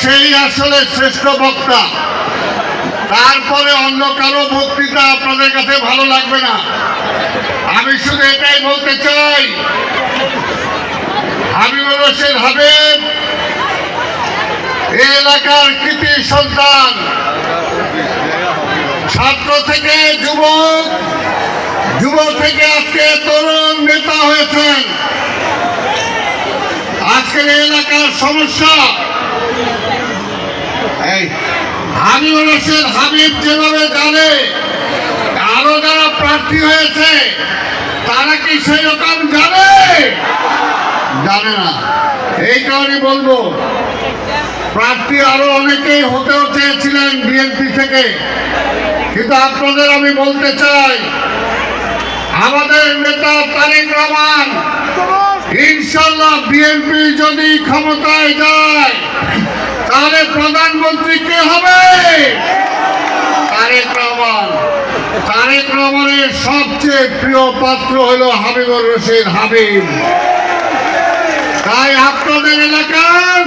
সেই আসলে শ্রেষ্ঠ বক্তা। তারপরে অন্য কারো বক্তৃতা আপনাদের কাছে ভালো লাগবে না। আমি শুধু এটাই বলতে চাই, হাবিবুর রশিদ হাবিব এই এলাকার কৃতি সন্তান, ছাত্র থেকে যুবক, যুবক থেকে আজকে তরুণ নেতা হয়েছেন। আজকের এলাকার সমস্যা হাবিবুর রশিদ হাবিব যেভাবে জানে, আরো যারা প্রার্থী হয়েছে তারা কি সেই রকম জানে? জানে না। এই কারণে বলবো, প্রার্থী আরো অনেকেই হতেও চেয়েছিলেন বিএনপি থেকে, কিন্তু আপনাদের আমি বলতে চাই, আমাদের নেতা তারেক রহমান ইনশাল্লাহ বিএনপি যদি ক্ষমতায় যায় তাহলে প্রধানমন্ত্রী কে হবে? তারেক রহমান। তারেক রহমানের সবচেয়ে প্রিয় পাত্র হলো হাবিবুর রশিদ হাবিব। তাই আপনাদের এলাকার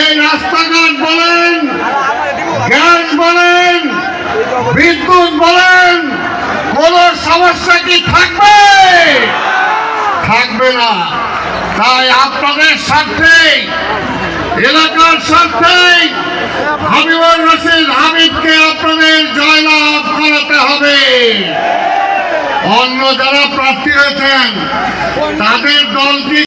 এই রাস্তাঘাট বলেন, গ্যাস বলেন, বিদ্যুৎ বলেন, কোন সমস্যা কি থাকবে? থাকবে না। তাই আপনাদের স্বার্থে, এলাকার স্বার্থে হাবিবুর রশিদ হাবিবকে আপনাদের জয়লাভ করাতে হবে। অন্য যারা প্রার্থী হয়েছেন তাদের দলকে